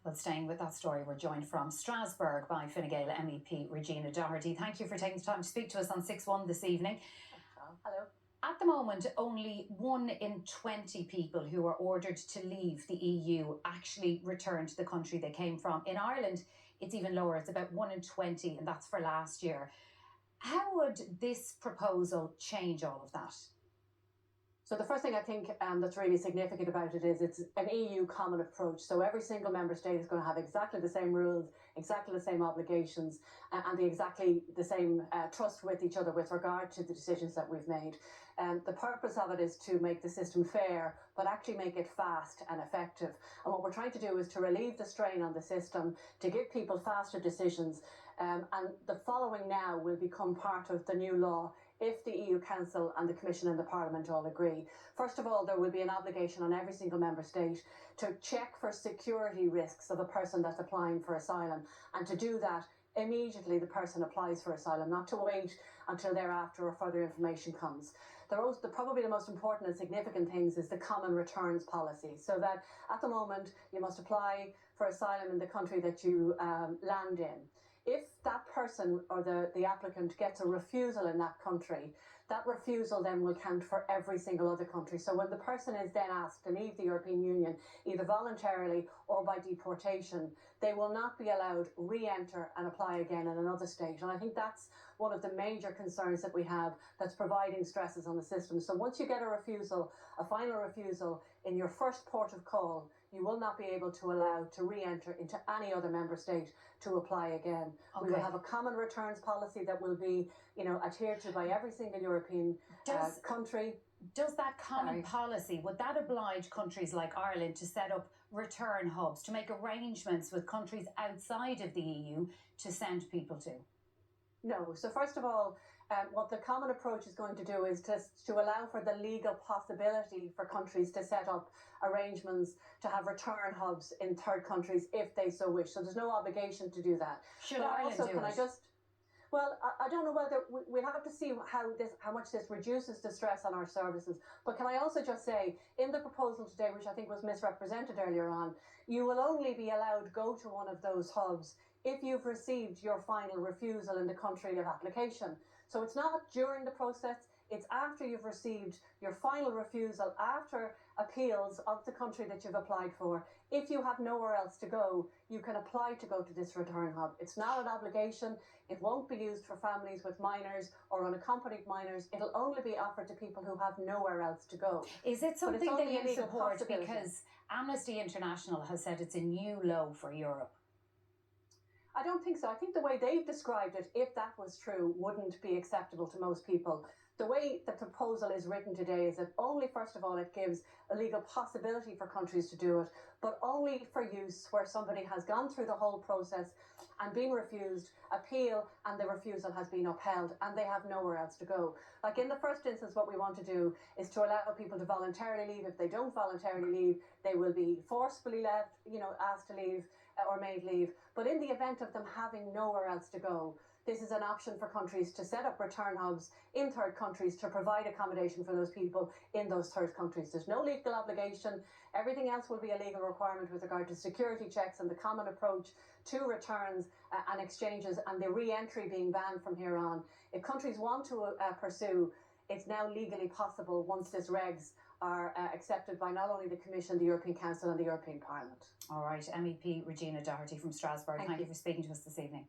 Well, staying with that story, we're joined from Strasbourg by Fine Gael MEP Regina Doherty. Thank you for taking the time to speak to us on 6-1 this evening. Hello. At the moment, only 1 in 20 people who are ordered to leave the EU actually return to the country they came from. In Ireland, it's even lower. It's about 1 in 20, and that's for last year. How would this proposal change all of that? So the first thing I think that's really significant about it is it's an EU common approach. So every single member state is going to have exactly the same rules, exactly the same obligations, and exactly the same trust with each other with regard to the decisions that we've made. The purpose of it is to make the system fair, but actually make it fast and effective. And what we're trying to do is to relieve the strain on the system, to give people faster decisions. And the following now will become part of the new law if the EU Council and the Commission and the Parliament all agree. First of all, there will be an obligation on every single member state to check for security risks of a person that's applying for asylum, and to do that immediately the person applies for asylum, not to wait until thereafter or further information comes. Probably the most important and significant things is the common returns policy, so that at the moment you must apply for asylum in the country that you land in. If that person or the applicant gets a refusal in that country, that refusal then will count for every single other country. So when the person is then asked to leave the European Union, either voluntarily or by deportation, they will not be allowed re-enter and apply again in another state. And I think that's one of the major concerns that we have that's providing stresses on the system. So once you get a refusal, a final refusal in your first port of call, you will not be able to allow to re-enter into any other member state to apply again. Okay. We will have a common returns policy that will be, adhered to by every single European country. Does that common policy, would that oblige countries like Ireland to set up return hubs, to make arrangements with countries outside of the EU to send people to? No. So first of all, what the common approach is going to do is to allow for the legal possibility for countries to set up arrangements to have return hubs in third countries if they so wish. So there's no obligation to do that. Should Ireland do it? Well, I don't know whether we'll have to see how much this reduces the stress on our services. But can I also just say, in the proposal today, which I think was misrepresented earlier on, you will only be allowed to go to one of those hubs if you've received your final refusal in the country of application. So it's not during the process, it's after you've received your final refusal, after appeals of the country that you've applied for. If you have nowhere else to go, you can apply to go to this return hub. It's not an obligation. It won't be used for families with minors or unaccompanied minors. It'll only be offered to people who have nowhere else to go. Is it something that you support? Because Amnesty International has said it's a new low for Europe. I don't think so. I think the way they've described it, if that was true, wouldn't be acceptable to most people. The way the proposal is written today is that only, first of all, it gives a legal possibility for countries to do it, but only for use where somebody has gone through the whole process and been refused, appeal, and the refusal has been upheld and they have nowhere else to go. Like in the first instance, what we want to do is to allow people to voluntarily leave. If they don't voluntarily leave, they will be forcefully left, asked to leave or made leave. But in the event of them having nowhere else to go, this is an option for countries to set up return hubs in third countries to provide accommodation for those people in those third countries. There's no legal obligation. Everything else will be a legal requirement with regard to security checks and the common approach to returns and exchanges and the re-entry being banned from here on. If countries want to pursue, it's now legally possible once these regs are accepted by not only the Commission, the European Council and the European Parliament. All right, MEP Regina Doherty from Strasbourg, thank you for speaking to us this evening.